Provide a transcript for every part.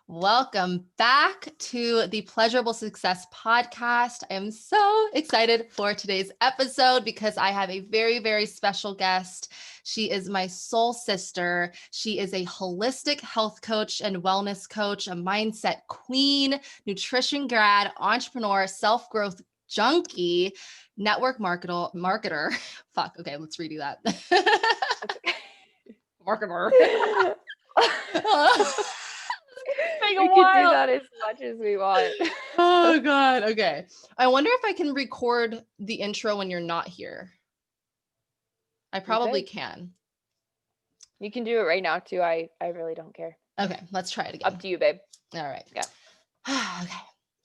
Welcome back to the Pleasurable Success Podcast. I am so excited for today's episode because I have a very, very special guest. She is my soul sister. She is a holistic health coach and wellness coach, a mindset queen, nutrition grad, entrepreneur, self-growth junkie, network marketer. Fuck. Okay, let's redo that. Marketer. We can do that as much as we want. Oh God. Okay. I wonder if I can record the intro when you're not here. I probably can. You can do it right now too. I really don't care. Okay, let's try it again. Up to you, babe. All right. Yeah. Okay.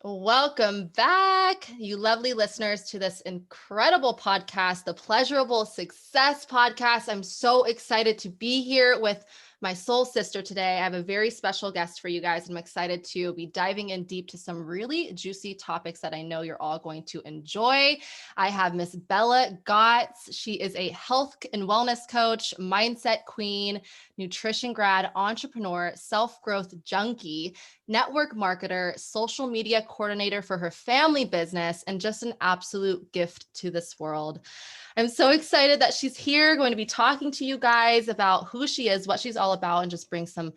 Welcome back, you lovely listeners, to this incredible podcast, the Pleasurable Success Podcast. I'm so excited to be here with my soul sister today. I have a very special guest for you guys. I'm excited to be diving in deep to some really juicy topics that I know you're all going to enjoy. I have Miss Bella Gotts. She is a health and wellness coach, mindset queen, nutrition grad, entrepreneur, self-growth junkie, network marketer, social media coordinator for her family business, and just an absolute gift to this world. I'm so excited that she's here, going to be talking to you guys about who she is, what she's all about, and just bring some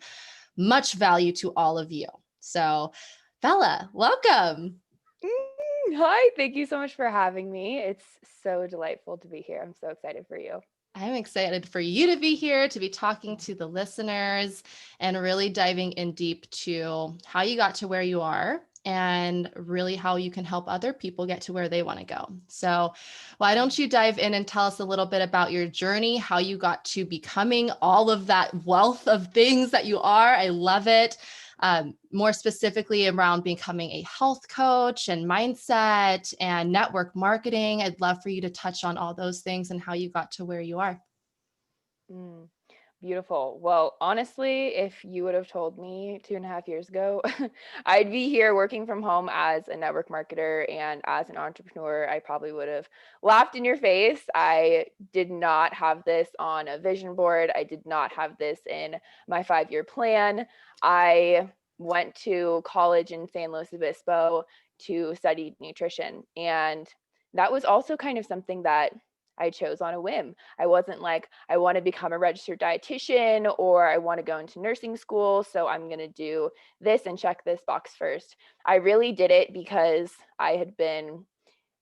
much value to all of you. So, Bella, welcome. Hi, thank you so much for having me. It's so delightful to be here. I'm so excited for you. I'm excited for you to be here, to be talking to the listeners and really diving in deep to how you got to where you are and really how you can help other people get to where they want to go. So why don't you dive in and tell us a little bit about your journey, how you got to becoming all of that wealth of things that you are. I love it. More specifically around becoming a health coach and mindset and network marketing. I'd love for you to touch on all those things and how you got to where you are. Beautiful. Well, honestly, if you would have told me 2.5 years ago, I'd be here working from home as a network marketer and as an entrepreneur, I probably would have laughed in your face. I did not have this on a vision board. I did not have this in my 5-year plan. I went to college in San Luis Obispo to study nutrition. And that was also kind of something that I chose on a whim. I wasn't like, I want to become a registered dietitian or I want to go into nursing school, so I'm going to do this and check this box first. I really did it because I had been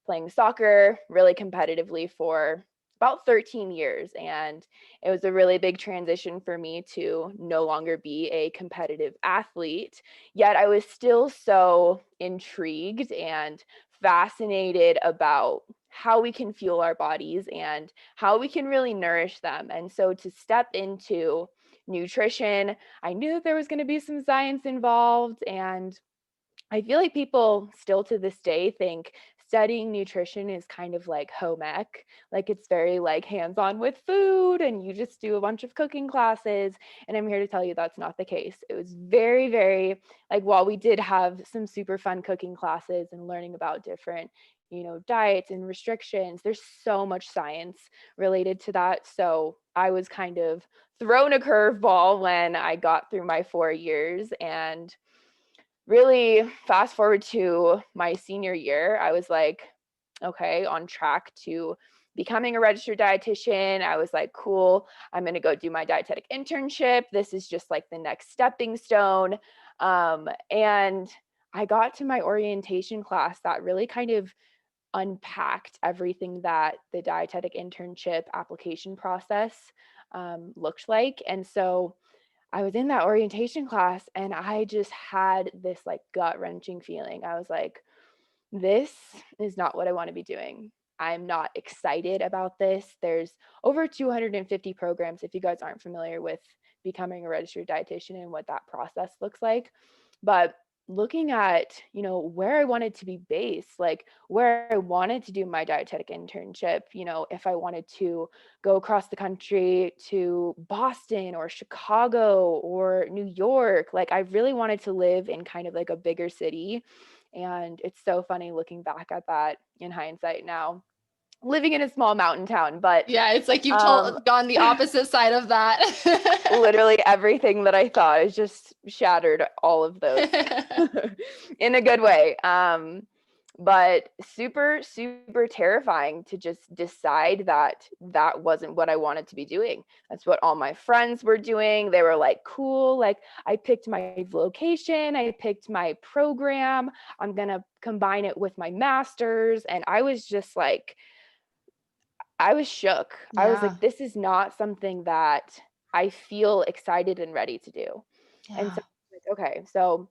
playing soccer really competitively for about 13 years. And it was a really big transition for me to no longer be a competitive athlete. Yet I was still so intrigued and fascinated about how we can fuel our bodies and how we can really nourish them. And so to step into nutrition, I knew that there was going to be some science involved. And I feel like people still to this day think studying nutrition is kind of like home ec. Like it's very like hands-on with food and you just do a bunch of cooking classes. And I'm here to tell you that's not the case. It was very, very like while we did have some super fun cooking classes and learning about different, diets and restrictions, there's so much science related to that. So I was kind of thrown a curveball when I got through my 4 years, and really fast forward to my senior year, I was like, okay, on track to becoming a registered dietitian. I was like, cool, I'm going to go do my dietetic internship. This is just like the next stepping stone. And I got to my orientation class that really kind of unpacked everything that the dietetic internship application process looked like. And so I was in that orientation class and I just had this like gut wrenching feeling. I was like, this is not what I want to be doing. I'm not excited about this. There's over 250 programs if you guys aren't familiar with becoming a registered dietitian and what that process looks like. But looking at, where I wanted to be based, like where I wanted to do my dietetic internship, if I wanted to go across the country to Boston or Chicago or New York, like I really wanted to live in kind of like a bigger city. And it's so funny looking back at that in hindsight now. living in a small mountain town, but Yeah, it's like you've um, gone the opposite side of that. literally everything that I thought is just shattered all of those in a good way. But super, super terrifying to just decide that that wasn't what I wanted to be doing. That's what all my friends were doing. They were like, cool. Like, I picked my location, I picked my program. I'm going to combine it with my master's. And I was just like, I was shook. I was Yeah. like, this is not something that I feel excited and ready to do. And Yeah. so, like, okay, so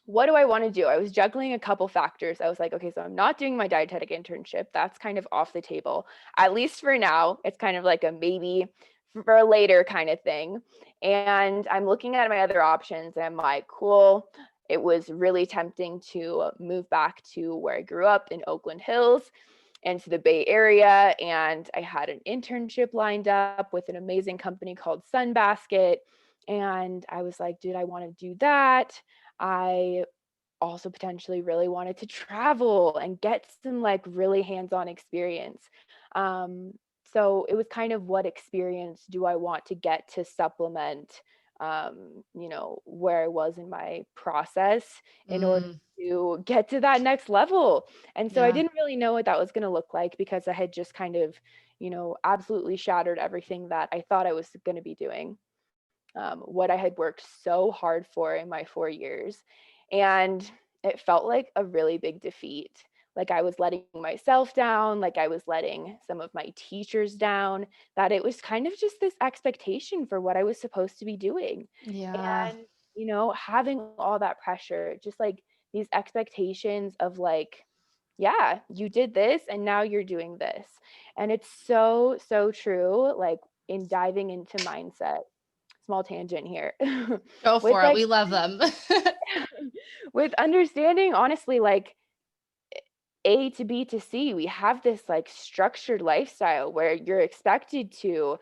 what do I want to do? I was juggling a couple factors. I was like, okay, so I'm not doing my dietetic internship. That's kind of off the table, at least for now. It's kind of like a maybe for later kind of thing. And I'm looking at my other options and I'm like, cool. It was really tempting to move back to where I grew up in Oakland Hills and to the Bay Area. And I had an internship lined up with an amazing company called Sunbasket. And I was like, dude, I want to do that. I also potentially really wanted to travel and get some like really hands-on experience. Um, so it was kind of, what experience do I want to get to supplement, where I was in my process in order Mm, to get to that next level. And so I yeah. didn't really know what that was going to look like, because I had just kind of, absolutely shattered everything that I thought I was going to be doing, what I had worked so hard for in my 4 years. And it felt like a really big defeat. Like I was letting myself down, like I was letting some of my teachers down, that it was kind of just this expectation for what I was supposed to be doing. Yeah. And, having all that pressure, just like these expectations of like, yeah, you did this and now you're doing this. And it's so, so true. Like in diving into mindset, small tangent here, Go with for it. like We love them. with understanding, honestly, like A to B to C, we have this like structured lifestyle where you're expected to,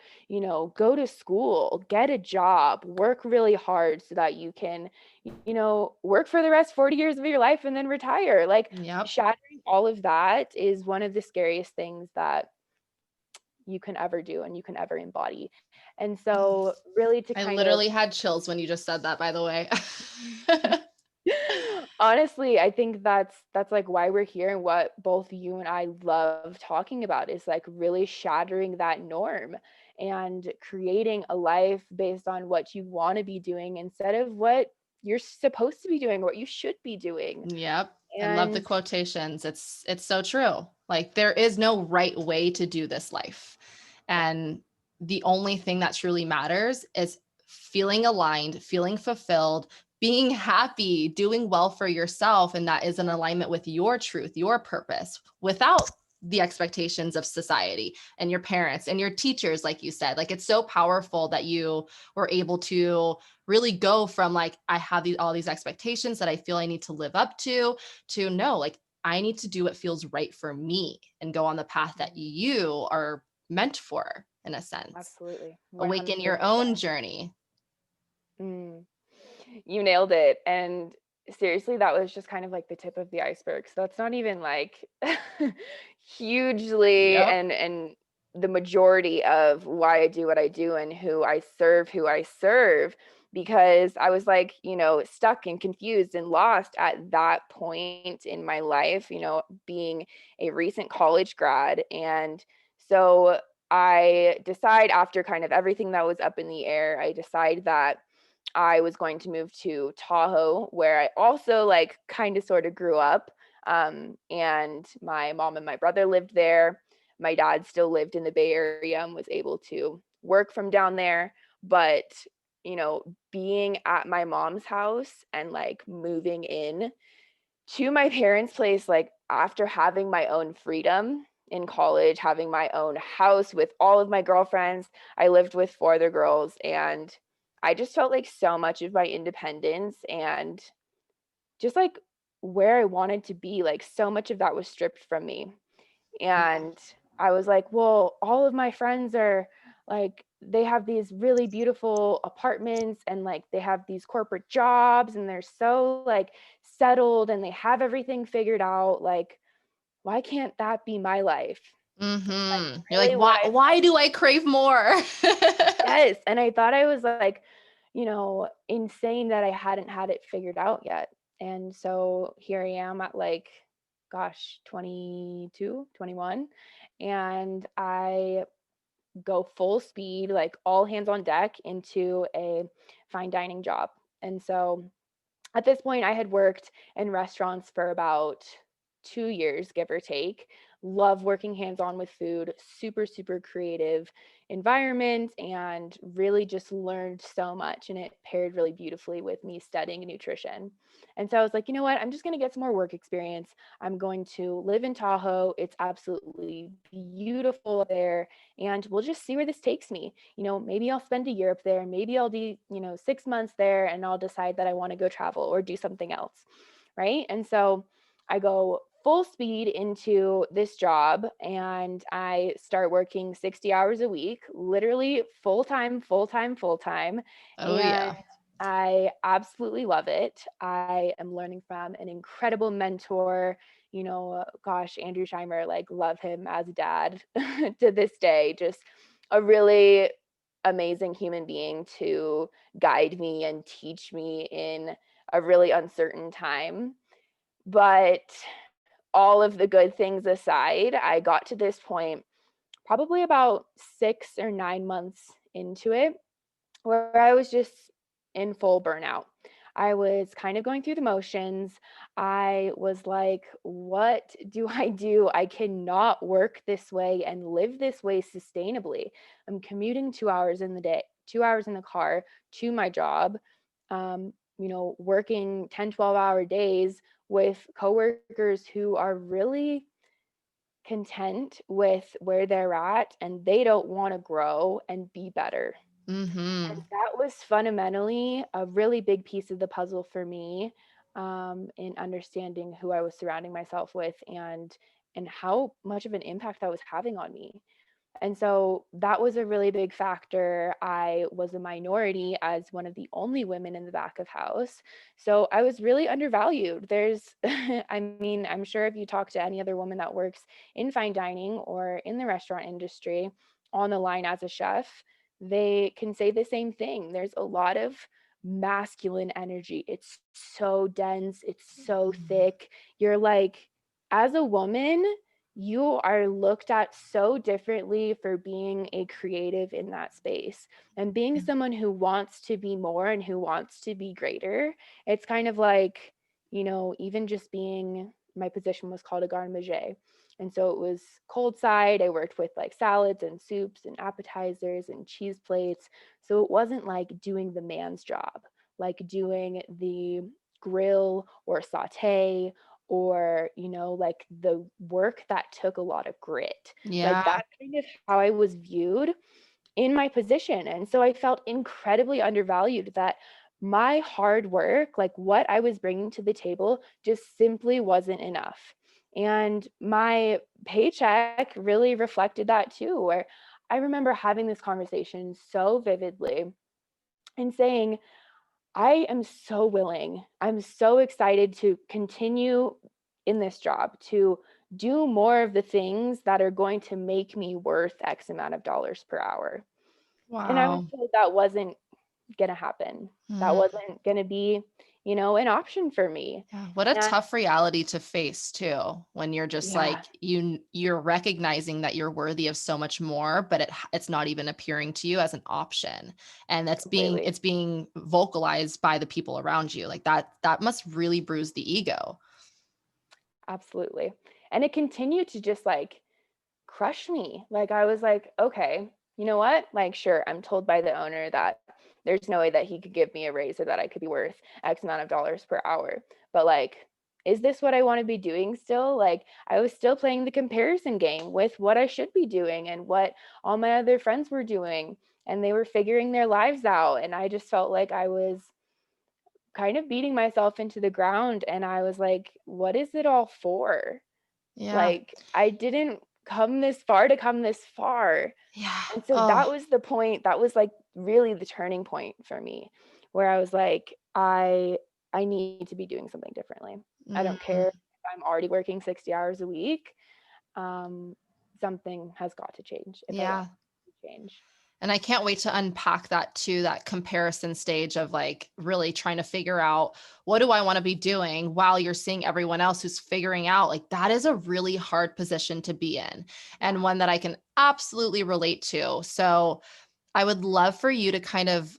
go to school, get a job, work really hard so that you can, work for the rest 40 years of your life and then retire. Like Yep. shattering all of that is one of the scariest things that you can ever do and you can ever embody. And so really to I kind of, literally had chills when you just said that, by the way. honestly, I think that's like why we're here, and what both you and I love talking about is like really shattering that norm and creating a life based on what you want to be doing instead of what you're supposed to be doing, what you should be doing. Yep. I love the And quotations. It's so true. Like there is no right way to do this life. yeah, And the only thing that truly matters is feeling aligned, feeling fulfilled, being happy, doing well for yourself, and that is in alignment with your truth, your purpose, without the expectations of society and your parents and your teachers, like you said. Like it's so powerful that you were able to really go from like, I have all these expectations that I feel I need to live up to no, like I need to do what feels right for me and go on the path that you are meant for, in a sense. absolutely, Awaken 100%. your own journey. Mm. You nailed it. And seriously, that was just kind of like the tip of the iceberg. So that's not even like hugely Yep. and the majority of why I do what I do and who I serve, because I was like, stuck and confused and lost at that point in my life, being a recent college grad. And so I decide, after kind of everything that was up in the air, I decide that I was going to move to Tahoe, where I also like kind of sort of grew up. And my mom and my brother lived there. My dad still lived in the Bay Area and was able to work from down there. But, being at my mom's house and like moving in to my parents' place, like after having my own freedom in college, having my own house with all of my girlfriends, I lived with four other girls, and I just felt like so much of my independence and just like where I wanted to be, like so much of that was stripped from me. Yeah. And I was like, well, all of my friends are like, they have these really beautiful apartments and like they have these corporate jobs and they're so like settled and they have everything figured out. Like, why can't that be my life? You're like, Really what why do I crave more? yes. And I thought I was like, insane that I hadn't had it figured out yet. And so here I am at like, gosh, 22, 21, and I go full speed, like all hands on deck into a fine dining job. And so at this point, I had worked in restaurants for about 2 years, give or take. Love working hands on with food, super, super creative environment, and really just learned so much. And it paired really beautifully with me studying nutrition. And so I was like, you know what? I'm just going to get some more work experience. I'm going to live in Tahoe. It's absolutely beautiful there. And we'll just see where this takes me. Maybe I'll spend a year up there. Maybe I'll do, 6 months there, and I'll decide that I want to go travel or do something else. Right. And so I go full speed into this job and I start working 60 hours a week, literally full time, full time, full time. Oh And yeah. I absolutely love it. I am learning from an incredible mentor, gosh, Andrew Scheimer, like love him as a dad to this day, just a really amazing human being to guide me and teach me in a really uncertain time. But all of the good things aside, I got to this point probably about 6 or 9 months into it where I was just in full burnout. I was kind of going through the motions. I was like, what do I do? I cannot work this way and live this way sustainably. I'm commuting 2 hours in the day, 2 hours in the car to my job, working 10, 12-hour days with coworkers who are really content with where they're at and they don't want to grow and be better. And that was fundamentally a really big piece of the puzzle for me, in understanding who I was surrounding myself with and how much of an impact that was having on me. And so that was a really big factor. I was a minority as one of the only women in the back of house. So I was really undervalued. I'm sure if you talk to any other woman that works in fine dining or in the restaurant industry on the line as a chef, they can say the same thing. There's a lot of masculine energy. It's so dense, it's so thick. You're like, as a woman, you are looked at so differently for being a creative in that space and being someone who wants to be more and who wants to be greater. It's kind of like, even just being, my position was called a garde manger. And so it was cold side. I worked with like salads and soups and appetizers and cheese plates. So it wasn't like doing the man's job, like doing the grill or saute or like the work that took a lot of grit. Like Yeah. that's kind of how I was viewed in my position. And so I felt incredibly undervalued, that my hard work, like what I was bringing to the table, just simply wasn't enough. And my paycheck really reflected that too, where I remember having this conversation so vividly and saying, I am so willing. I'm so excited to continue in this job, to do more of the things that are going to make me worth X amount of dollars per hour. And I was Wow. told that wasn't going to happen. That Mm, wasn't going to be, an option for me. yeah. What a And tough reality to face too, when you're just yeah, like you're recognizing that you're worthy of so much more, but it's not even appearing to you as an option. And completely. it's being vocalized by the people around you. Like that must really bruise the ego. Absolutely. And it continued to just like crush me. Like I was like, okay, you know what? Like, sure, I'm told by the owner that there's no way that he could give me a raise or that I could be worth X amount of dollars per hour. But like, is this what I want to be doing still? Like, I was still playing the comparison game with what I should be doing and what all my other friends were doing. And they were figuring their lives out. And I just felt like I was kind of beating myself into the ground. And I was like, what is it all for? Yeah. Like, I didn't come this far to come this far. Yeah. And so that Oh, was the point, that was like really the turning point for me, where I was like, I need to be doing something differently. I don't care mm, if I'm already working 60 hours a week. Um, something has got to change if I want Yeah. to change. And I can't wait to unpack that too, that comparison stage of like really trying to figure out what do I want to be doing while you're seeing everyone else who's figuring out, like that is a really hard position to be in and Yeah. one that I can absolutely relate to. So I would love for you to kind of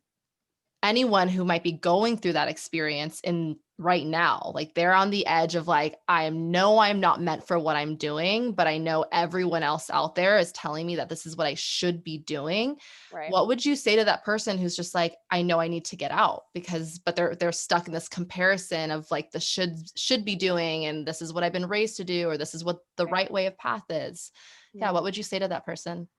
anyone who might be going through that experience in right now, like they're on the edge of like, I'm not meant for what I'm doing, but I know everyone else out there is telling me that this is what I should be doing. Right. What would you say to that person who's just like, I know I need to get out but they're stuck in this comparison of like the should be doing, and this is what I've been raised to do, or this is what the Right. right way of path is. Yeah. Yeah. What would you say to that person?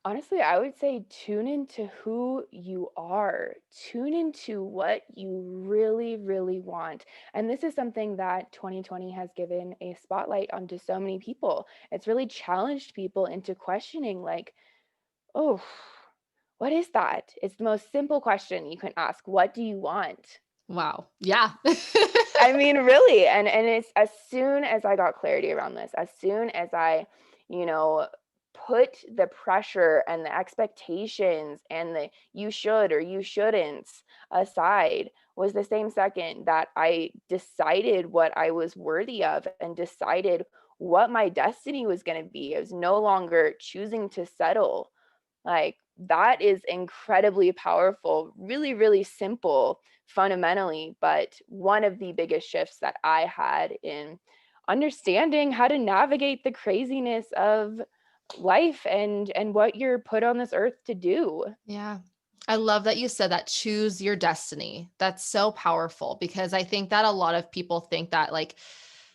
Honestly, I would say tune into who you are. Tune into what you really, really want. And this is something that 2020 has given a spotlight onto so many people. It's really challenged people into questioning, like, oh, what is that? It's the most simple question you can ask. What do you want? Wow. Yeah. I mean, really. And it's as soon as I got clarity around this, as soon as I, you know, put the pressure and the expectations and the you should or you shouldn't aside, was the same second that I decided what I was worthy of and decided what my destiny was going to be. I was no longer choosing to settle. Like, that is incredibly powerful, really, really simple fundamentally, but one of the biggest shifts that I had in understanding how to navigate the craziness of life and what you're put on this earth to do. Yeah. I love that you said that, choose your destiny. That's so powerful because I think that a lot of people think that like,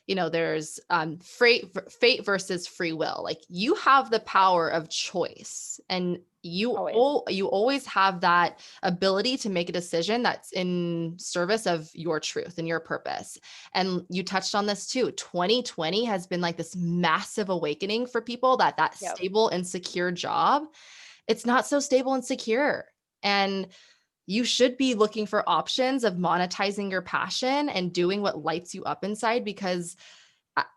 there's fate versus free will. Like you have the power of choice and Always. you always have that ability to make a decision that's in service of your truth and your purpose. And you touched on this too. 2020 has been like this massive awakening for people that Yep. stable and secure job, it's not so stable and secure. And you should be looking for options of monetizing your passion and doing what lights you up inside, because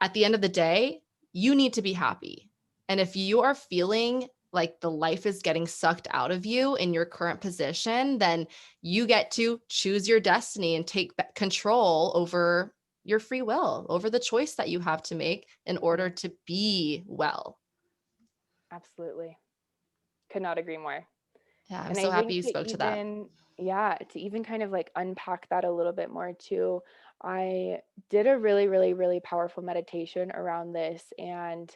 at the end of the day, you need to be happy. And if you are feeling like the life is getting sucked out of you in your current position, then you get to choose your destiny and take control over your free will, over the choice that you have to make in order Mm, to be well. absolutely. Could not agree more. Yeah, I'm And so I happy think you spoke to that. yeah, to even kind of like unpack that a little bit more too, I did a really, really, really powerful meditation around this. And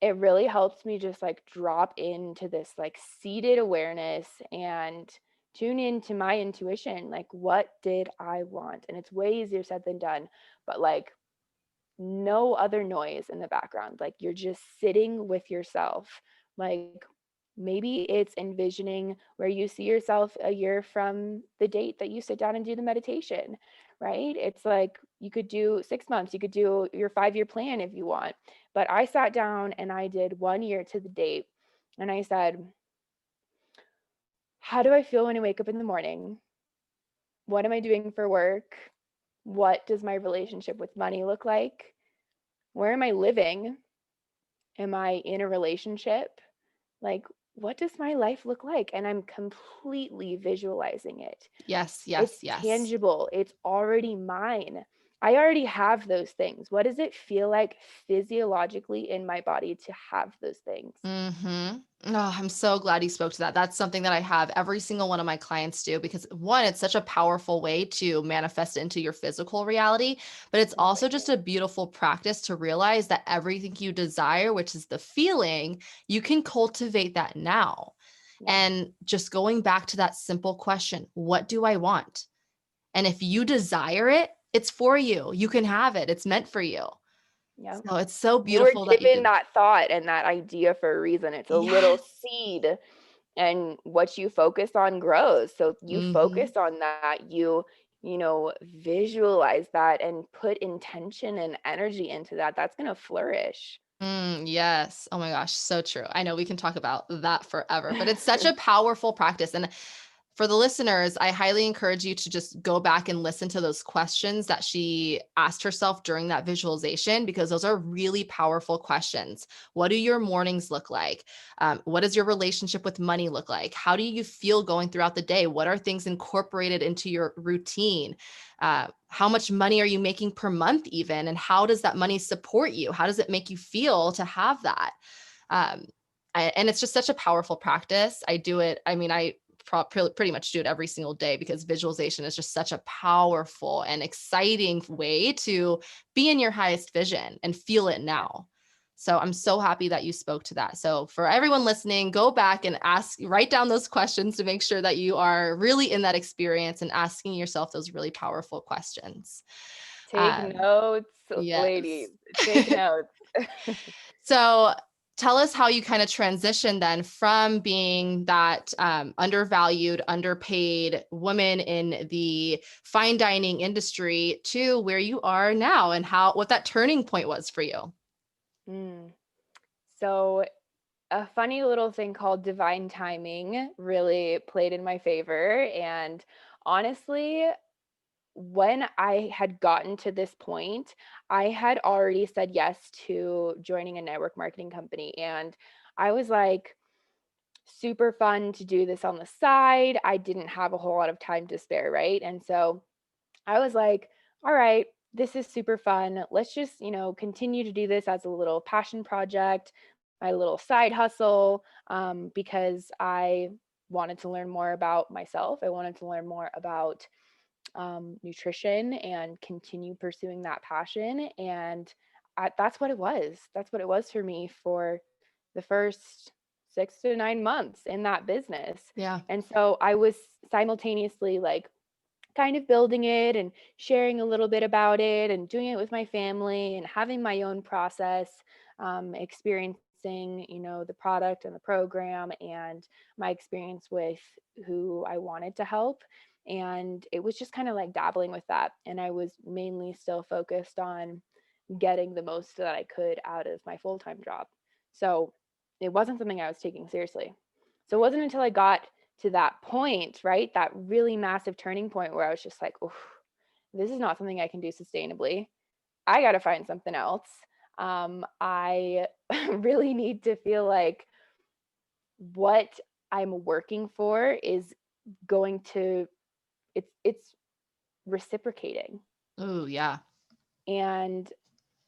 it really helped me just like drop into this like seated awareness and tune into my intuition. Like, what did I want? And it's way easier said than done, but like no other noise in the background. Like, you're just sitting with yourself. Like, maybe it's envisioning where you see yourself a year from the date that you sit down and do the meditation, right? It's like you could do 6 months, you could do your 5-year plan if you want. But I sat down and I did 1 year to the date. And I said, how do I feel when I wake up in the morning? What am I doing for work? What does my relationship with money look like? Where am I living? Am I in a relationship? Like, what does my life look like? And I'm completely visualizing it. Yes, It's yes, yes. tangible. It's already mine. I already have those things. What does it feel like physiologically in my body to have those things? Mm-hmm. Oh, I'm so glad you spoke to that. That's something that I have every single one of my clients do, because one, it's such a powerful way to manifest it into your physical reality, but it's also just Completely. a beautiful practice to realize that everything you desire, which is the feeling, you can cultivate that now. Yep. And just going back to that simple question, what do I want? And if you desire it, it's for you. You can have it. It's meant for you. Yep. So it's so You were beautiful that you given can. that thought and that idea for a reason. It's a little Yes. seed, and what you focus on grows. So you Mm-hmm. focus on that, visualize that and put intention and energy into that. That's going to flourish. Yes. Oh my gosh, so true. I know we can talk about that forever, but it's such a powerful practice. And for the listeners, I highly encourage you to just go back and listen to those questions that she asked herself during that visualization, because those are really powerful questions. What do your mornings look like? What does your relationship with money look like? How do you feel going throughout the day? What are things incorporated into your routine? How much money are you making per month even? And how does that money support you? How does it make you feel to have that? Um, and it's just such a powerful practice. I do it. I mean, I pretty much do it every single day, because visualization is just such a powerful and exciting way to be in your highest vision and feel it now. So I'm so happy that you spoke to that. So for everyone listening, go back and write down those questions to make sure that you are really in that experience and asking yourself those really powerful questions. Take notes, Yes. ladies. Take notes. So tell us how you kind of transition then from being that undervalued, underpaid woman in the fine dining industry to where you are now, and what that turning point was for you. Mm. So a funny little thing called divine timing really played in my favor. And honestly, when I had gotten to this point, I had already said yes to joining a network marketing company. And I was like, super fun to do this on the side. I didn't have a whole lot of time to spare, right? And so I was like, all right, this is super fun. Let's just, continue to do this as a little passion project, my little side hustle, because I wanted to learn more about myself. I wanted to learn more about nutrition and continue pursuing that passion. And that's what it was. That's what it was for me for the first 6 to 9 months in that business. Yeah. And so I was simultaneously like kind of building it and sharing a little bit about it and doing it with my family and having my own process, experiencing, the product and the program and my experience with who I wanted to help. And it was just kind of like dabbling with that. And I was mainly still focused on getting the most that I could out of my full-time job. So it wasn't something I was taking seriously. So it wasn't until I got to that point, right? That really massive turning point where I was just like, oh, this is not something I can do sustainably. I got to find something else. I really need to feel like what I'm working for is going to, it's reciprocating. Oh, yeah. And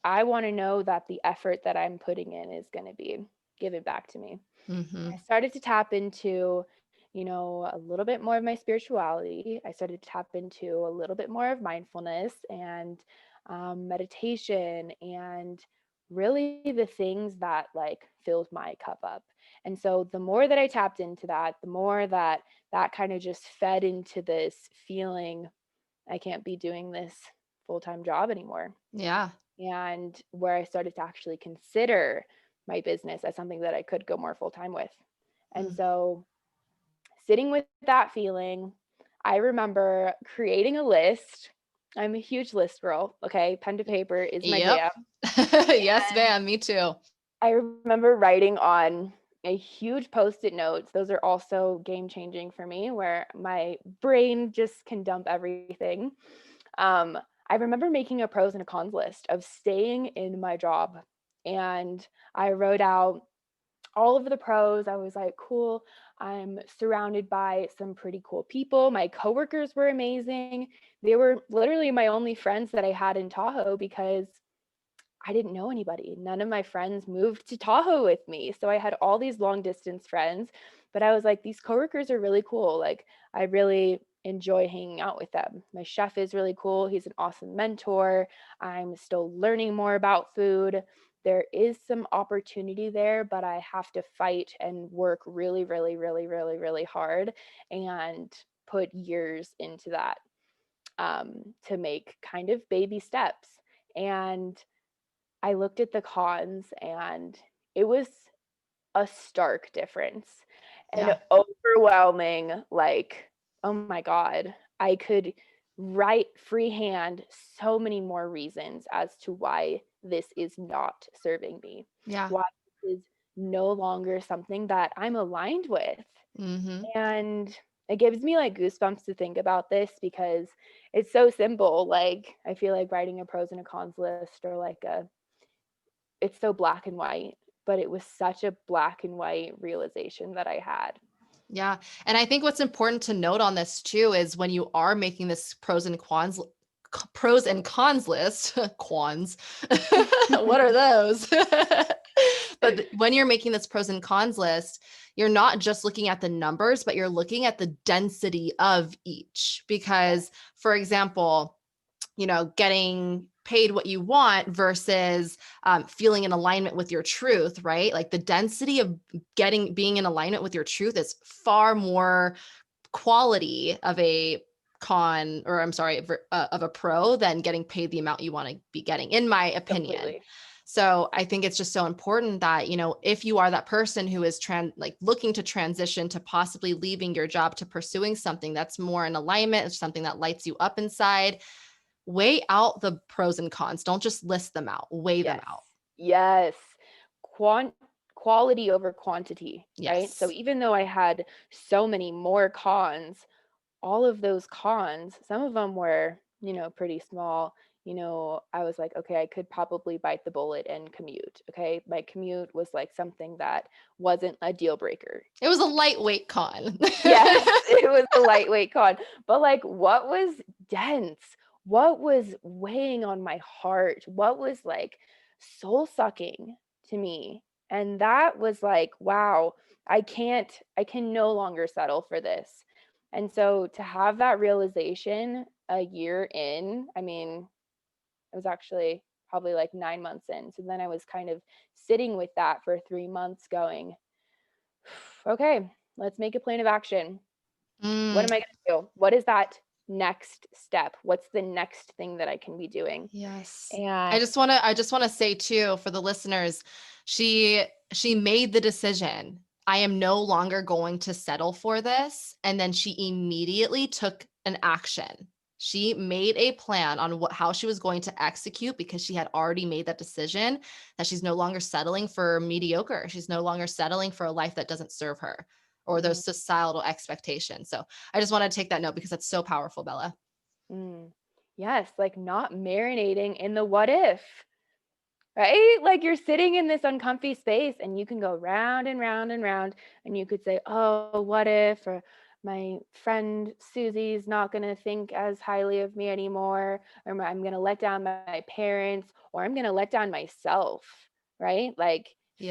I want to know that the effort that I'm putting in is going to be given back to me. Mm-hmm. I started to tap into, a little bit more of my spirituality. I started to tap into a little bit more of mindfulness and meditation and really the things that like filled my cup up. And so the more that I tapped into that, the more that kind of just fed into this feeling I can't be doing this full-time job anymore. Yeah. And where I started to actually consider my business as something that I could go more full-time with. And Mm. so sitting with that feeling, I remember creating a list. I'm a huge list girl. Okay. Pen to paper is my Yep. jam. Yes, And ma'am. Me too. I remember writing on a huge post-it notes. Those are also game changing for me, where my brain just can dump everything. Um, I remember making a pros and a cons list of staying in my job. And I wrote out all of the pros. I was like, cool, I'm surrounded by some pretty cool people. My coworkers were amazing. They were literally my only friends that I had in Tahoe because I didn't know anybody. None of my friends moved to Tahoe with me. So I had all these long distance friends, but I was like, these coworkers are really cool. Like, I really enjoy hanging out with them. My chef is really cool. He's an awesome mentor. I'm still learning more about food. There is some opportunity there, but I have to fight and work really, really, really, really, really hard and put years into that to make kind of baby steps. And I looked at the cons and it was a stark difference and Yeah. overwhelming. Like, oh my God, I could write freehand so many more reasons as to why this is not serving me, Yeah. why this is no longer something that I'm aligned with. Mm-hmm. And it gives me like goosebumps to think about this because it's so simple. Like I feel like writing a pros and a cons list or like it's so black and white, but it was such a black and white realization that I had. Yeah. And I think what's important to note on this too is when you are making this pros and cons list, quans, what are those? But when you're making this pros and cons list, you're not just looking at the numbers, but you're looking at the density of each. Because, for example, getting paid what you want versus feeling in alignment with your truth, right? Like the density of being in alignment with your truth is far more quality of a of a pro than getting paid the amount you want to be getting, in my opinion. Completely. So I think it's just so important that, if you are that person who is looking to transition to possibly leaving your job to pursuing something that's more in alignment, it's something that lights you up inside, weigh out the pros and cons. Don't just list them out, weigh them Yes. out. Yes. Quality over quantity, right? So Yes. even though I had so many more cons, all of those cons, some of them were, pretty small. I was like, okay, I could probably bite the bullet and commute. Okay. My commute was like something that wasn't a deal breaker. It was a lightweight con. Yes, it was a lightweight con. But like, what was dense? What was weighing on my heart? What was like soul sucking to me? And that was like, wow, I can no longer settle for this. And so to have that realization a year in, I mean, it was actually probably like 9 months in. So then I was kind of sitting with that for 3 months going, okay, let's make a plan of action. What Mm, am I going to do? What is that next step? What's the next thing that I can be doing? yes. And I just want to say too, for the listeners, she made the decision. I am no longer going to settle for this. And then she immediately took an action. She made a plan on how she was going to execute because she had already made that decision that she's no longer settling for mediocre. She's no longer settling for a life that doesn't serve her or mm, those societal expectations. So I just want to take that note because that's so powerful, Bella. mm, yes, like not marinating in the what if, right? Like you're sitting in this uncomfy space and you can go round and round and round and you could say, oh, what if, or my friend Susie's not going to think as highly of me anymore, or I'm going to let down my parents, or I'm going to let down myself, right? Like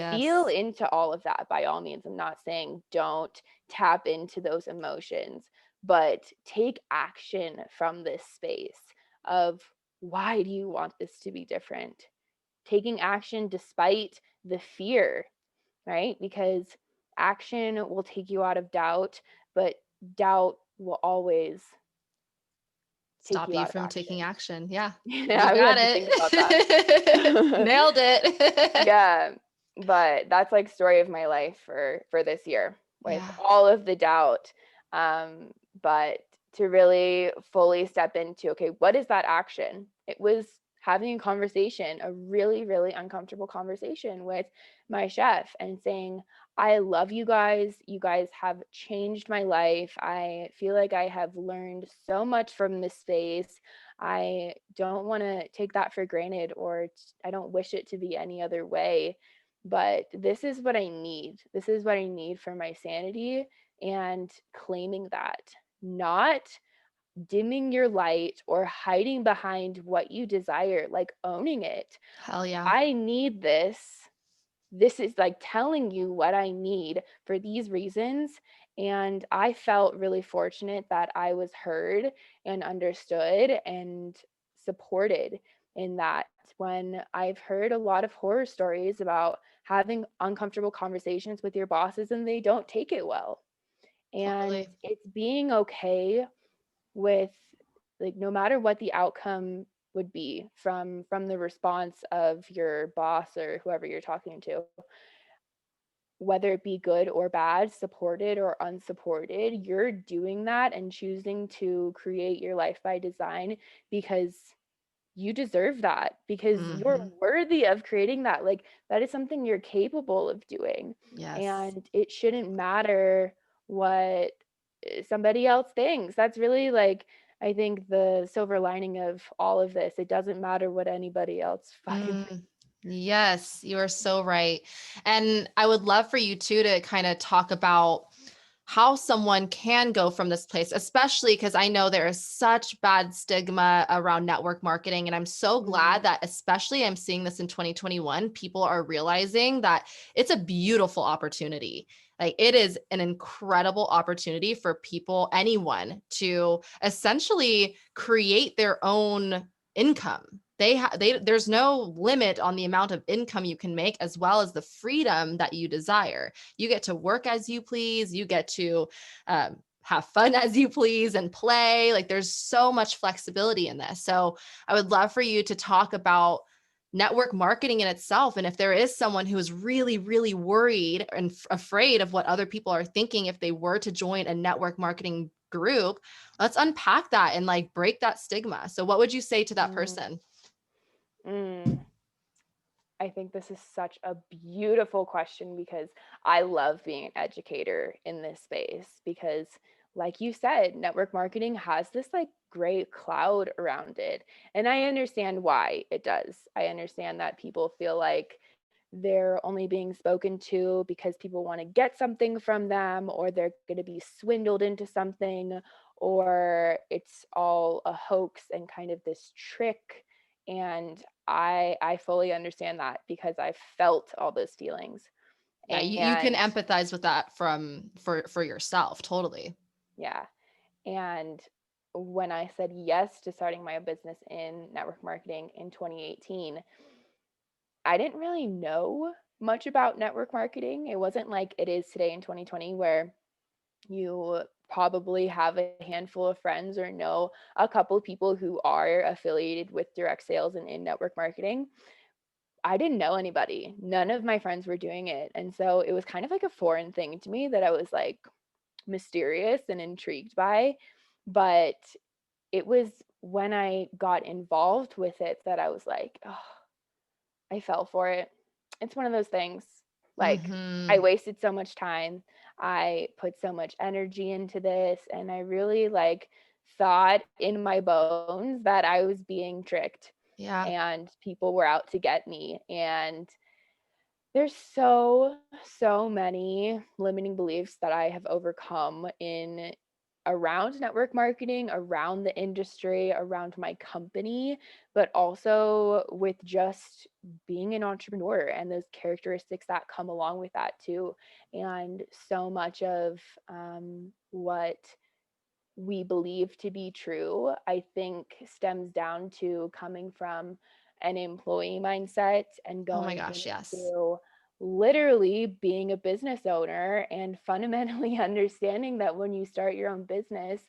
feel Yes. into all of that by all means. I'm not saying don't tap into those emotions, but take action from this space of why do you want this to be different? Taking action despite the fear, right? Because action will take you out of doubt, but doubt will always take Stop you you out of from taking action. action. Yeah, Yeah, you I got had to think about it. that. Nailed it. Yeah, but that's like story of my life for this year with Yeah, all of the doubt. Um, but to really fully step into, okay, what is that action? It was having a conversation, a really, really uncomfortable conversation with my chef and saying, I love you guys. You guys have changed my life. I feel like I have learned so much from this space. I don't want to take that for granted, or I don't wish it to be any other way. But this is what I need. This is what I need for my sanity, and claiming that, not dimming your light or hiding behind what you desire, like owning it. hell yeah. I need this. This is like telling you what I need for these reasons. And I felt really fortunate that I was heard and understood and supported in that. When I've heard a lot of horror stories about having uncomfortable conversations with your bosses and they don't take it well. And Totally. it's being okay with, like, no matter what the outcome would be from the response of your boss or whoever you're talking to, whether it be good or bad, supported or unsupported, you're doing that and choosing to create your life by design because you deserve that, because you're Hmm. worthy of creating that. Like that is something you're capable of doing. Yes. And it shouldn't matter what somebody else thinks. That's really like, I think the silver lining of all of this. It doesn't matter what anybody else fucking thinks. Mm, yes, you are so right. And I would love for you too to kind of talk about how someone can go from this place, especially because I know there is such bad stigma around network marketing. And I'm so glad that, especially I'm seeing this in 2021, people are realizing that it's a beautiful opportunity. Like it is an incredible opportunity for people, anyone, to essentially create their own income. There's no limit on the amount of income you can make, as well as the freedom that you desire. You get to work as you please. You get to have fun as you please and play. Like there's so much flexibility in this. So I would love for you to talk about network marketing in itself. And if there is someone who is really, really worried and afraid of what other people are thinking if they were to join a network marketing group, let's unpack that and like break that stigma. So what would you say to that Mm, person? mm. I think this is such a beautiful question because I love being an educator in this space because, like you said, network marketing has this like great cloud around it. And I understand why it does. I understand that people feel like they're only being spoken to because people want to get something from them, or they're going to be swindled into something, or it's all a hoax and kind of this trick. And I fully understand that because I felt all those feelings. Yeah, you can And empathize with that for yourself. Totally. yeah. And when I said yes to starting my business in network marketing in 2018, I didn't really know much about network marketing. It wasn't like it is today in 2020 where you probably have a handful of friends or know a couple of people who are affiliated with direct sales and in network marketing. I didn't know anybody. None of my friends were doing it. And so it was kind of like a foreign thing to me that I was like mysterious and intrigued by. But it was when I got involved with it that I was like, oh, I fell for it. It's one of those things. Like, I Hmm. wasted so much time. I put so much energy into this, and I really like thought in my bones that I was being tricked Yeah. and people were out to get me. And there's so many limiting beliefs that I have overcome in around network marketing, around the industry, around my company, but also with just being an entrepreneur and those characteristics that come along with that too. And so much of what we believe to be true, I think stems down to coming from an employee mindset and Oh my going gosh, yes. into literally being a business owner and fundamentally understanding that when you start your own business,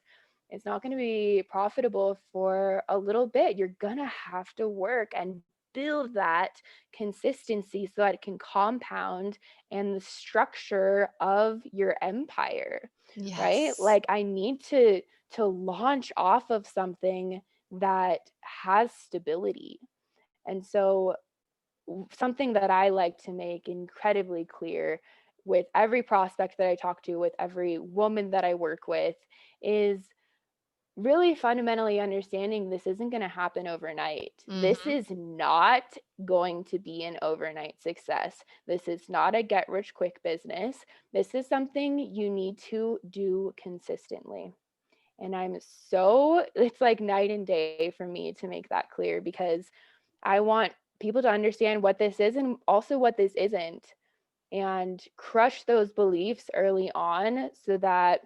it's not going to be profitable for a little bit. You're going to have to work and build that consistency so that it can compound and the structure of your empire, right? Yes. Like I need to launch off of something that has stability. And so something that I like to make incredibly clear with every prospect that I talk to, with every woman that I work with, is really fundamentally understanding this isn't going to happen overnight. This Hmm. is not going to be an overnight success. This is not a get rich quick business. This is something you need to do consistently. And it's like night and day for me to make that clear because I want people to understand what this is and also what this isn't, and crush those beliefs early on so that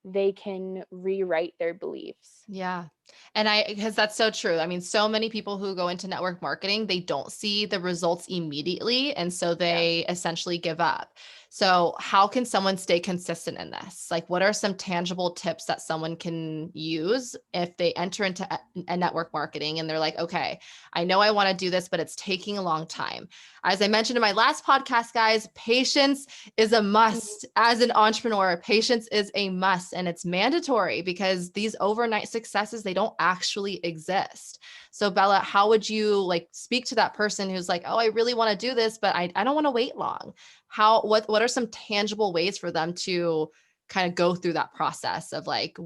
they can rewrite their beliefs. Yeah. And because that's so true. I mean, so many people who go into network marketing, they don't see the results immediately. And so Yeah. they essentially give up. So, how can someone stay consistent in this? Like, what are some tangible tips that someone can use if they enter into a network marketing and they're like, okay, I know I want to do this, but it's taking a long time. As I mentioned in my last podcast, guys, patience is a Mhm. must. As an entrepreneur, patience is a must, and it's mandatory because these overnight successes, they don't actually exist. So Bella, how would you like speak to that person who's like, oh, I really want to do this, but I don't want to wait long? What are some tangible ways for them to kind of go through that process of like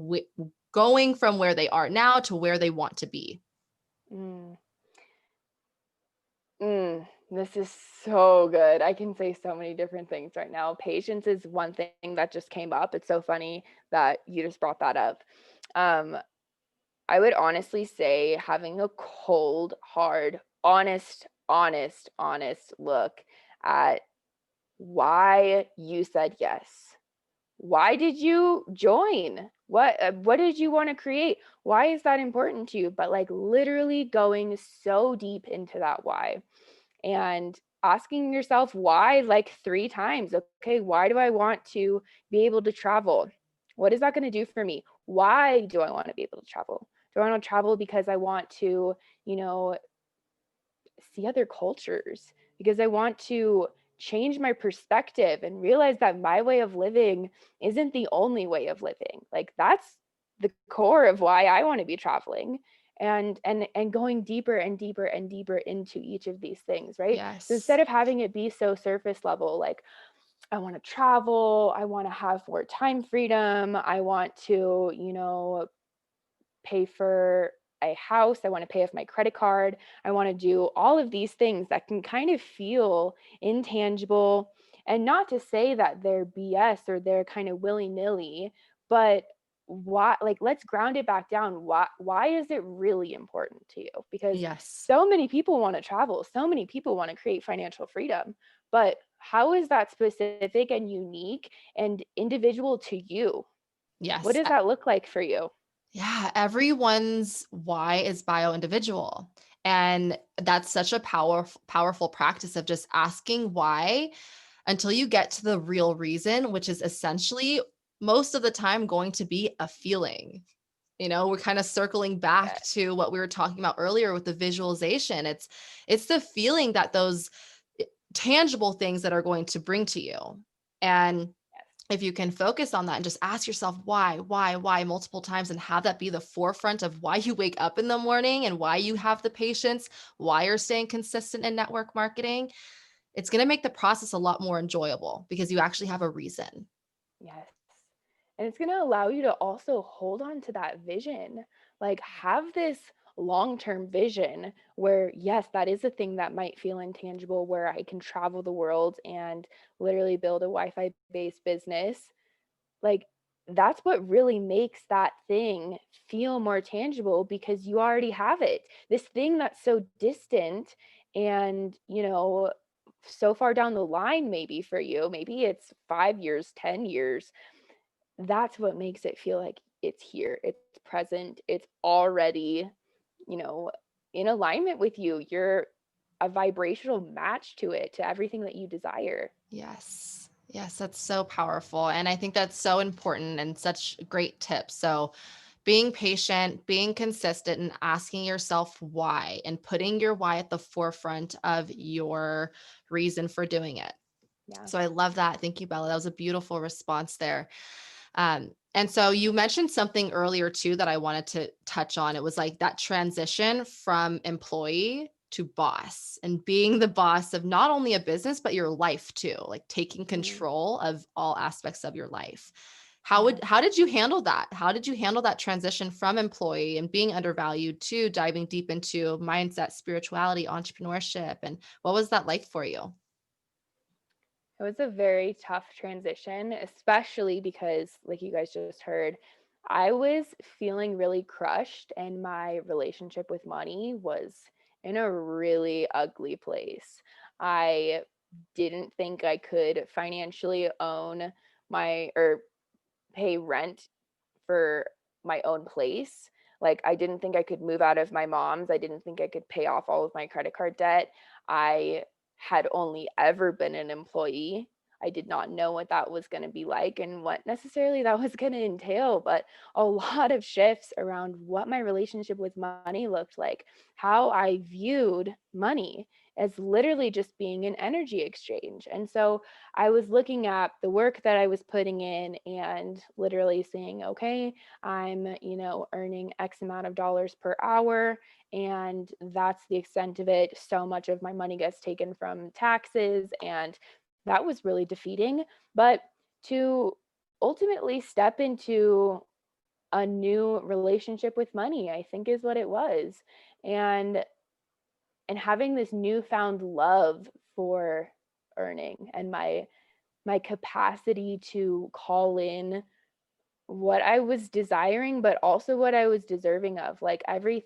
going from where they are now to where they want to be? Mm. This is so good. I can say so many different things right now. Patience is one thing that just came up. It's so funny that you just brought that up. Um, I would honestly say having a cold, hard, honest look at why you said yes. Why did you join? What did you want to create? Why is that important to you? But like literally going so deep into that why and asking yourself why like 3 times. Okay, why do I want to be able to travel? What is that going to do for me? Why do I want to be able to travel? Do I want to travel because I want to, you know, see other cultures, because I want to change my perspective and realize that my way of living isn't the only way of living. Like that's the core of why I want to be traveling, and going deeper and deeper and deeper into each of these things, right? So Yes. instead of having it be so surface level, like I want to travel, I want to have more time freedom, I want to, pay for a house, I want to pay off my credit card, I want to do all of these things that can kind of feel intangible. And not to say that they're BS or they're kind of willy-nilly, but why, like, let's ground it back down. Why is it really important to you? Because Yes. so many people want to travel, so many people want to create financial freedom, but how is that specific and unique and individual to you? What Yes. does that look like for you? Yeah, everyone's why is bio individual. And that's such a powerful practice of just asking why until you get to the real reason, which is essentially most of the time going to be a feeling. We're kind of circling Yeah. back to what we were talking about earlier with the visualization. It's the feeling that those tangible things that are going to bring to you. And Yes. if you can focus on that and just ask yourself why multiple times and have that be the forefront of why you wake up in the morning and why you have the patience, why you're staying consistent in network marketing, it's going to make the process a lot more enjoyable because you actually have a reason. Yes. And it's going to allow you to also hold on to that vision. Like, have this long term vision where, yes, that is a thing that might feel intangible, where I can travel the world and literally build a Wi Fi based business. Like, that's what really makes that thing feel more tangible, because you already have it. This thing that's so distant and, so far down the line, maybe for you, maybe it's 5 years, 10 years. That's what makes it feel like it's here, it's present, it's already, you know, in alignment with you. You're a vibrational match to it, to everything that you desire. Yes. Yes, that's so powerful. And I think that's so important and such great tips. So, being patient, being consistent, and asking yourself why, and putting your why at the forefront of your reason for doing it. Yeah. So, I love that. Thank you, Bella. That was a beautiful response there. And so you mentioned something earlier too that I wanted to touch on. It was like that transition from employee to boss and being the boss of not only a business, but your life too, like taking Mm, control of all aspects of your life. yes. How did you handle that? How did you handle that transition from employee and being undervalued to diving deep into mindset, spirituality, entrepreneurship? And what was that like for you? It was a very tough transition, especially because, like you guys just heard, I was feeling really crushed, and my relationship with money was in a really ugly place. I didn't think I could financially own my, or pay rent for my own place. Like, I didn't think I could move out of my mom's. I didn't think I could pay off all of my credit card debt. I had only ever been an employee. I did not know what that was going to be like and what necessarily that was going to entail, but a lot of shifts around what my relationship with money looked like, how I viewed money as literally just being an energy exchange. And so I was looking at the work that I was putting in and literally saying, okay, I'm, earning X amount of dollars per hour, and that's the extent of it. So much of my money gets taken from taxes, and that was really defeating. But to ultimately step into a new relationship with money, I think is what it was. And having this newfound love for earning and my capacity to call in what I was desiring, but also what I was deserving of. Like every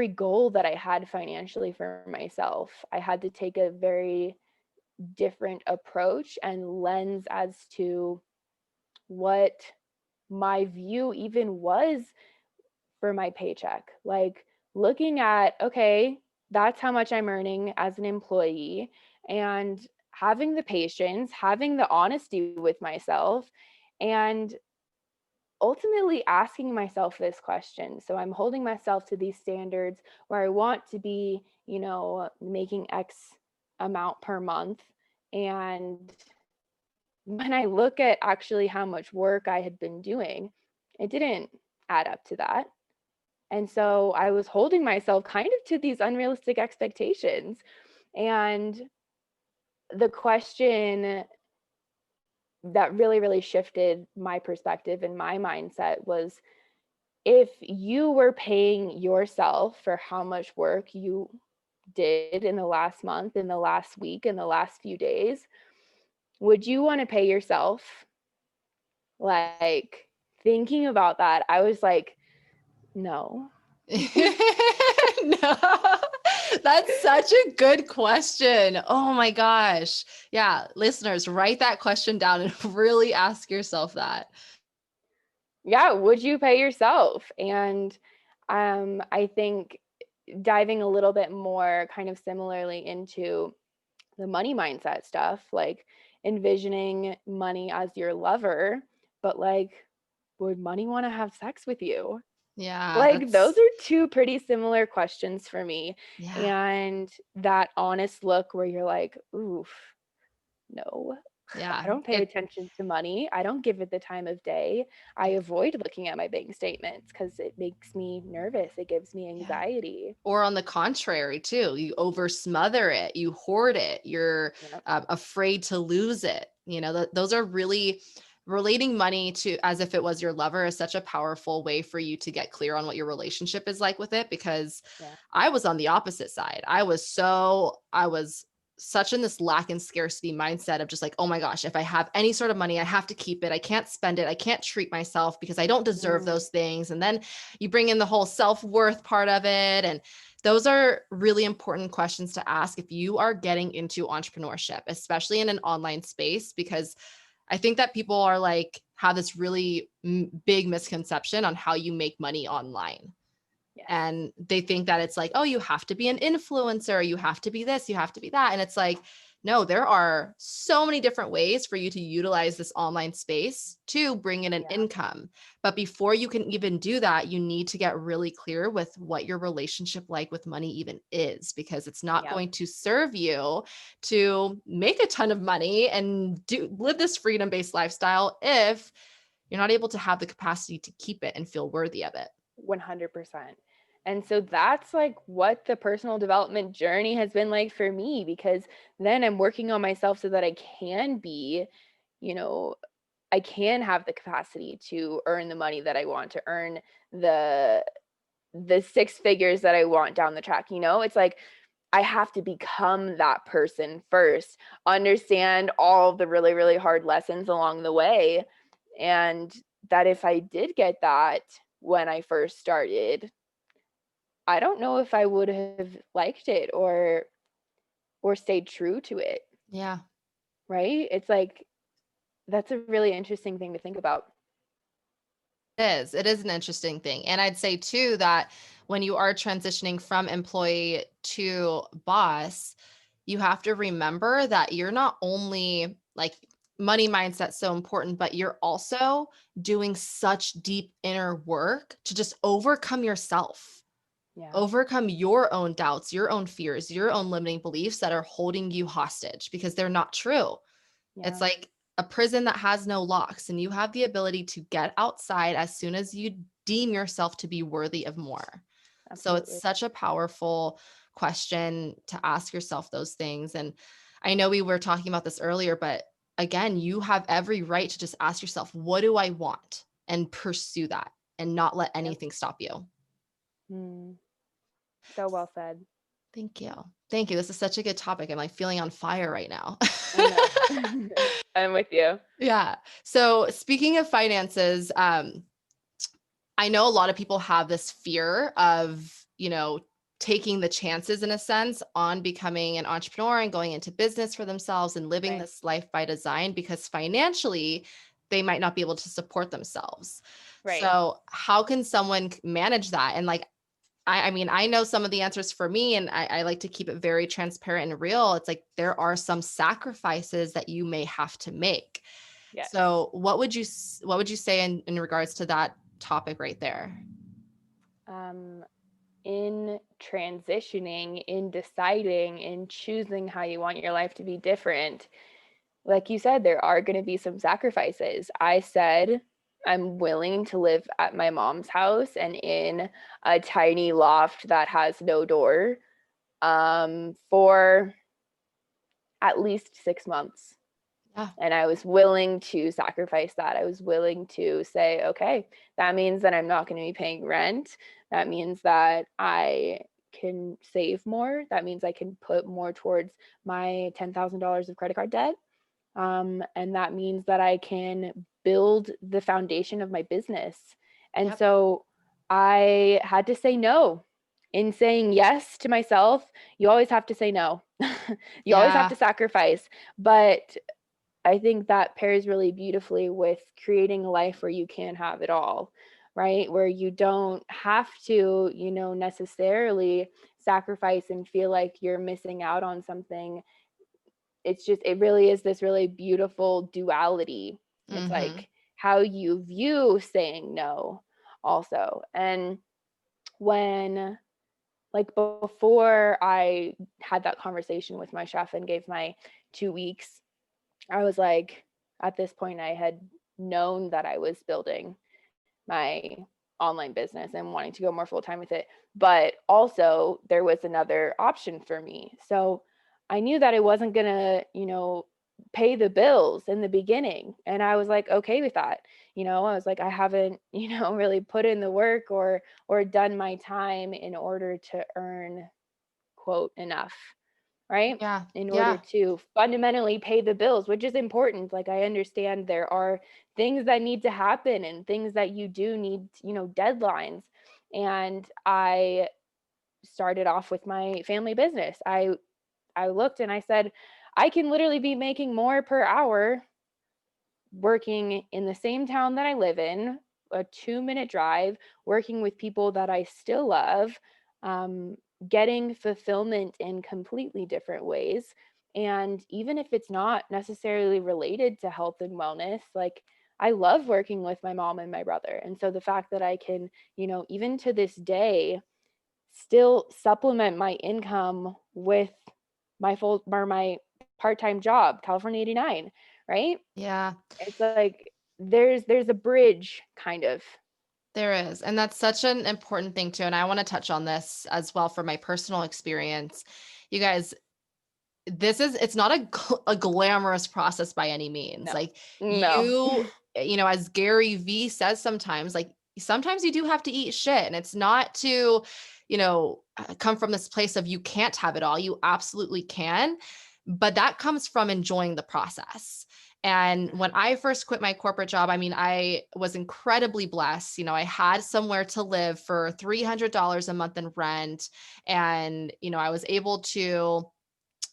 goal that I had financially for myself, I had to take a very different approach and lens as to what my view even was for my paycheck. Like looking at, okay, that's how much I'm earning as an employee, and having the patience, having the honesty with myself, and ultimately asking myself this question. So I'm holding myself to these standards where I want to be, making X amount per month. And when I look at actually how much work I had been doing, it didn't add up to that. And so I was holding myself kind of to these unrealistic expectations. And the question that really, really shifted my perspective and my mindset was, if you were paying yourself for how much work you did in the last month, in the last week, in the last few days, would you want to pay yourself? Like, thinking about that, I was like, no. No, that's such a good question. Oh my gosh. Yeah, listeners, write that question down and really ask yourself that. Yeah, would you pay yourself? And I think diving a little bit more kind of similarly into the money mindset stuff, like envisioning money as your lover, but like, would money want to have sex with you? Yeah, Like, those that's, are two pretty similar questions for me. yeah, And that honest look where you're like, oof, no, yeah. I don't pay attention to money. I don't give it the time of day. I avoid looking at my bank statements because it makes me nervous. It gives me Yeah. anxiety. Or on the contrary, too, you over smother it, you hoard it, you're Yep. afraid to lose it. Those are really relating money to as if it was your lover is such a powerful way for you to get clear on what your relationship is like with it. Because Yeah. I was on the opposite side. I was such in this lack and scarcity mindset of just like, oh my gosh, if I have any sort of money, I have to keep it. I can't spend it. I can't treat myself because I don't deserve Mm, those things. And then you bring in the whole self-worth part of it. And those are really important questions to ask if you are getting into entrepreneurship, especially in an online space, because I think that people are like, have this really big misconception on how you make money online. yes. And they think that it's like, oh, you have to be an influencer, you have to be this, you have to be that. And it's like, no, there are so many different ways for you to utilize this online space to bring in an Yeah. income. But before you can even do that, you need to get really clear with what your relationship like with money even is, because it's not Yep. going to serve you to make a ton of money and live this freedom-based lifestyle if you're not able to have the capacity to keep it and feel worthy of it. 100%. And so that's like what the personal development journey has been like for me, because then I'm working on myself so that I can be, you know, I can have the capacity to earn the money that I want, to earn the six figures that I want down the track. It's like I have to become that person first, understand all the really, really hard lessons along the way. And that if I did get that when I first started, I don't know if I would have liked it or stayed true to it, Yeah. right? It's like that's a really interesting thing to think about. It is an interesting thing. And I'd say too that when you are transitioning from employee to boss, you have to remember that you're not only like money mindset so important, but you're also doing such deep inner work to just overcome yourself, Yeah. overcome your own doubts, your own fears, your own limiting beliefs that are holding you hostage because they're not true. It's Yeah. like a prison that has no locks, and you have the ability to get outside as soon as you deem yourself to be worthy of more. So it's Absolutely. such a powerful question to ask yourself those things. And I know we were talking about this earlier, but again, you have every right to just ask yourself, what do I want? And pursue that and not let Yep. anything stop you. So well said. Thank you. Thank you. This is such a good topic. I'm like feeling on fire right now. I know. I'm with you. Yeah. So speaking of finances, I know a lot of people have this fear of, taking the chances in a sense on becoming an entrepreneur and going into business for themselves and living Right. this life by design because financially they might not be able to support themselves. Right. So how can someone manage that? And like, I mean, I know some of the answers for me, and I like to keep it very transparent and real. It's like there are some sacrifices that you may have to make. Yes. So what would you say in regards to that topic right there? In transitioning, in deciding, in choosing how you want your life to be different, like you said, there are going to be some sacrifices. I said I'm willing to live at my mom's house and in a tiny loft that has no door for at least 6 months. Yeah. And I was willing to sacrifice that. I was willing to say, okay, that means that I'm not going to be paying rent. That means that I can save more. That means I can put more towards my $10,000 of credit card debt. And that means that I can build the foundation of my business. And Yep. so I had to say no. In saying yes to myself, you always have to say no. You always have Yeah. to sacrifice. But I think that pairs really beautifully with creating a life where you can have it all, right? Where you don't have to, necessarily sacrifice and feel like you're missing out on something. It really is this really beautiful duality. It's Mm-hmm. like how you view saying no also. And when, like, before I had that conversation with my chef and gave my 2 weeks, I was like, at this point, I had known that I was building my online business and wanting to go more full time with it. But also, there was another option for me. So I knew that I wasn't going to, pay the bills in the beginning. And I was like, okay with that. I was like, I haven't, really put in the work or done my time in order to earn, quote, enough, right? Yeah. In order Yeah. to fundamentally pay the bills, which is important. Like, I understand there are things that need to happen and things that you do need, deadlines. And I started off with my family business. I looked and I said, I can literally be making more per hour working in the same town that I live in, a 2-minute drive, working with people that I still love, um, getting fulfillment in completely different ways. And even if it's not necessarily related to health and wellness, like, I love working with my mom and my brother. And so the fact that I can, even to this day, still supplement my income with my part-time job, California 89, right? Yeah. It's like there's a bridge kind of. There is. And that's such an important thing too. And I want to touch on this as well from my personal experience. You guys, it's not a glamorous process by any means. No. Like No. as Gary V says sometimes, like sometimes you do have to eat shit, and it's not to, come from this place of you can't have it all. You absolutely can, but that comes from enjoying the process. And when I first quit my corporate job, I mean, I was incredibly blessed. I had somewhere to live for $300 a month in rent. And, I was able to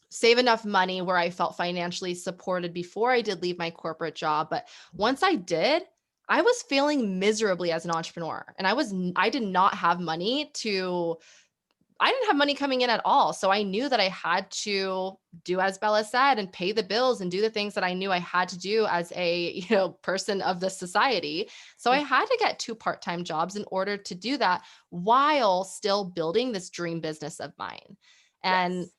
save enough money where I felt financially supported before I did leave my corporate job. But once I did, I was failing miserably as an entrepreneur, and I did not have money I didn't have money coming in at all. So I knew that I had to do as Bella said and pay the bills and do the things that I knew I had to do as a, person of the society. So I had to get 2 part-time jobs in order to do that while still building this dream business of mine. And Yes.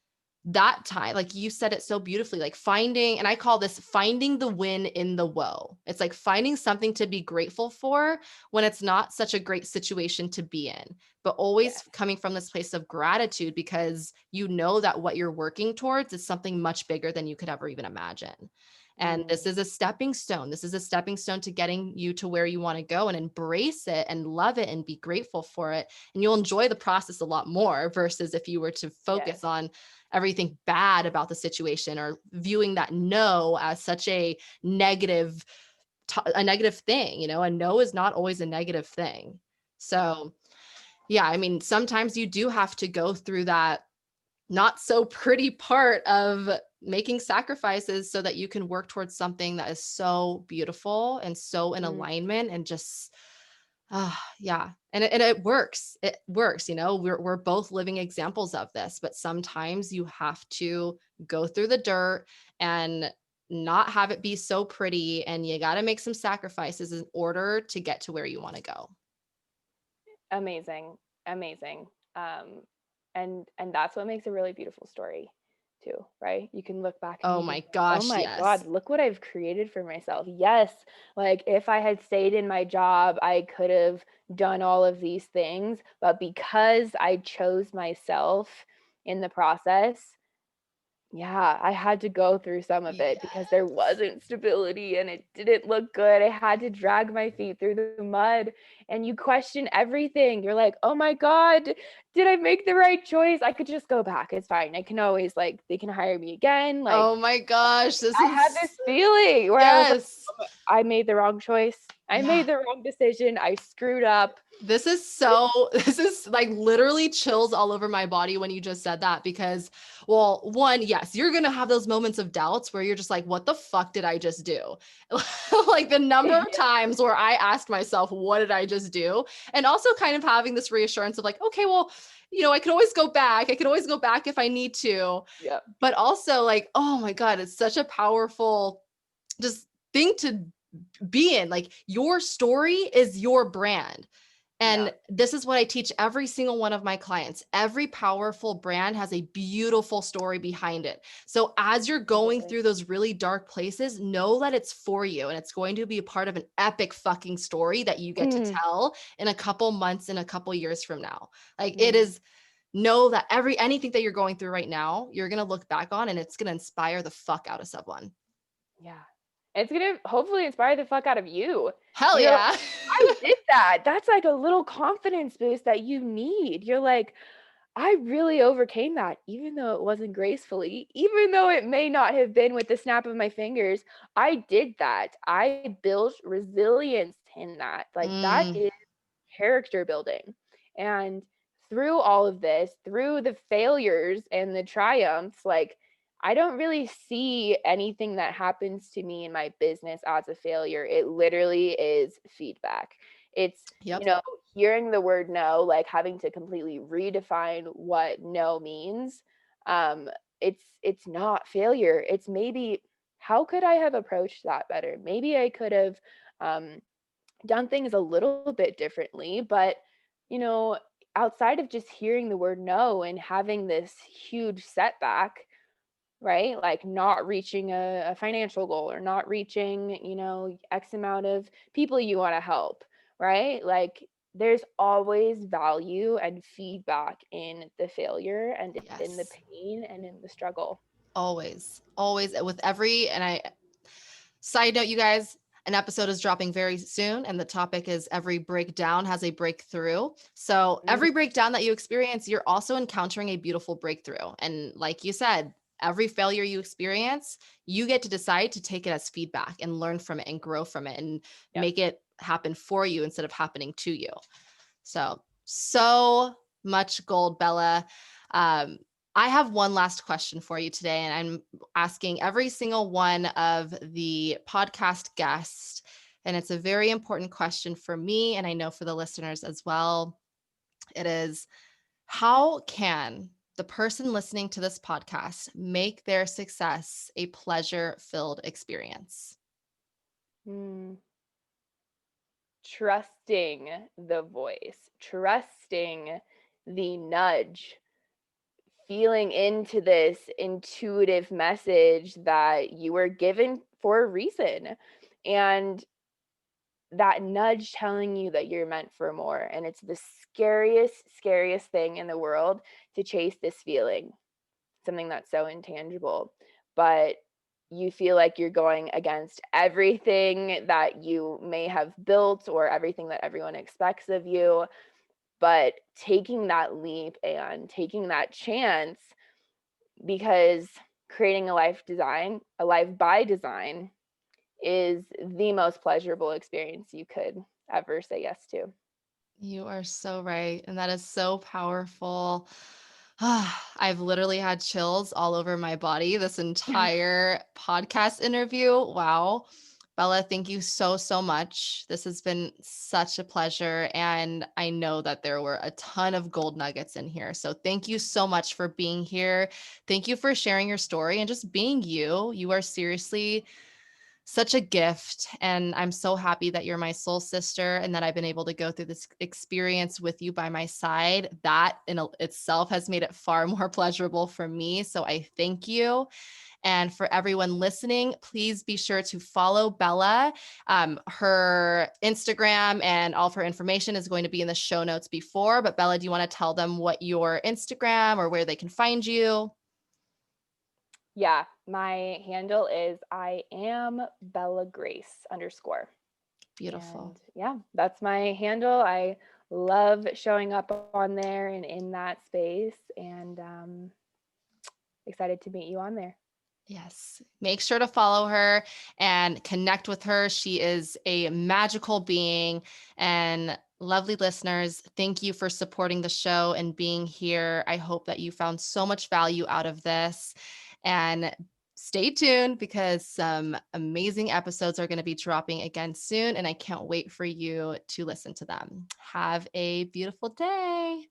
that time, like you said it so beautifully, like and I call this finding the win in the woe. It's like finding something to be grateful for when it's not such a great situation to be in, but always Yes. coming from this place of gratitude because you know that what you're working towards is something much bigger than you could ever even imagine. And this is a stepping stone. This is a stepping stone to getting you to where you want to go, and embrace it and love it and be grateful for it. And you'll enjoy the process a lot more versus if you were to Yes. focus on everything bad about the situation, or viewing that no as such a negative, a negative thing. A no is not always a negative thing. So yeah, I mean, sometimes you do have to go through that not so pretty part of making sacrifices so that you can work towards something that is so beautiful and so in Mm. alignment, and just yeah. And it works. It works. We're both living examples of this, but sometimes you have to go through the dirt and not have it be so pretty, and you got to make some sacrifices in order to get to where you want to go. Amazing. Amazing. And that's what makes a really beautiful story too, right? You can look back and Oh you can my say, oh gosh, my yes. God, look what I've created for myself. Yes, like if I had stayed in my job, I could have done all of these things, but because I chose myself in the process, yeah, I had to go through some of it because there Yes. wasn't stability and it didn't look good. I had to drag my feet through the mud, and you question everything. You're like, oh my God, did I make the right choice? I could just go back. It's fine. I can always, like, they can hire me again. Like, Oh my gosh, this I had is this feeling where I was like, yes. I made the wrong choice. I Yeah. made the wrong decision. I screwed up. This is like literally chills all over my body when you just said that, because, well, one, yes, you're going to have those moments of doubts where you're just like, what the fuck did I just do? Like the number of times where I asked myself, what did I just do? And also kind of having this reassurance of like, okay, well, I can always go back. I can always go back if I need to. Yeah. But also like, oh my God, it's such a powerful just thing to be in. Like, your story is your brand. Yeah. And this is what I teach every single one of my clients. Every powerful brand has a beautiful story behind it. So as you're going Absolutely. through those really dark places, know that it's for you, and it's going to be a part of an epic fucking story that you get to Mm, tell in a couple months, in a couple years from now. Like, it mm, is, know that anything that you're going through right now, you're going to look back on and it's going to inspire the fuck out of someone. yeah. It's gonna hopefully inspire the fuck out of you. Hell You're like, yeah. I did that. That's like a little confidence boost that you need. You're like, I really overcame that, even though it wasn't gracefully, even though it may not have been with the snap of my fingers. I did that. I built resilience in that. Like, that Mm, is character building. And through all of this, through the failures and the triumphs, like, I don't really see anything that happens to me in my business as a failure. It literally is feedback. It's, yep. hearing the word no, like having to completely redefine what no means. Um, it's not failure. It's maybe, how could I have approached that better? Maybe I could have um, done things a little bit differently, but you know, outside of just hearing the word no and having this huge setback, right? Like not reaching a financial goal, or not reaching, X amount of people you want to help, right? Like, there's always value and feedback in the failure and in the Yes. pain and in the struggle. Always, always, with every, and I, side note, you guys, an episode is dropping very soon, and the topic is every breakdown has a breakthrough. So Mm, every breakdown that you experience, you're also encountering a beautiful breakthrough. And like you said, every failure you experience, you get to decide to take it as feedback and learn from it and grow from it and yep. make it happen for you instead of happening to you. So much gold, Bella. Um, I have one last question for you today, and I'm asking every single one of the podcast guests. And it's a very important question for me, and I know for the listeners as well. It is, how can the person listening to this podcast make their success a pleasure-filled experience? Mm. Trusting the voice, trusting the nudge, feeling into this intuitive message that you were given for a reason. And that nudge telling you that you're meant for more. And it's the scariest thing in the world to chase this feeling, something that's so intangible. But you feel like you're going against everything that you may have built or everything that everyone expects of you. But taking that leap and taking that chance, because creating a life by design is the most pleasurable experience you could ever say yes to. You are so right. And that is so powerful. I've literally had chills all over my body this entire podcast interview. Wow. Bella, thank you so, so much. This has been such a pleasure. And I know that there were a ton of gold nuggets in here. So thank you so much for being here. Thank you for sharing your story and just being you. You are seriously such a gift. And I'm so happy that you're my soul sister and that I've been able to go through this experience with you by my side. That in itself has made it far more pleasurable for me. So I thank you. And for everyone listening, please be sure to follow Bella. Her Instagram and all of her information is going to be in the show notes before. But Bella, do you want to tell them what your Instagram or where they can find you? Yeah, my handle is I am Bella Grace _ Beautiful. And yeah, that's my handle. I love showing up on there and in that space, and excited to meet you on there. Yes. Make sure to follow her and connect with her. She is a magical being. And lovely listeners, thank you for supporting the show and being here. I hope that you found so much value out of this. And stay tuned because some amazing episodes are going to be dropping again soon. And I can't wait for you to listen to them. Have a beautiful day.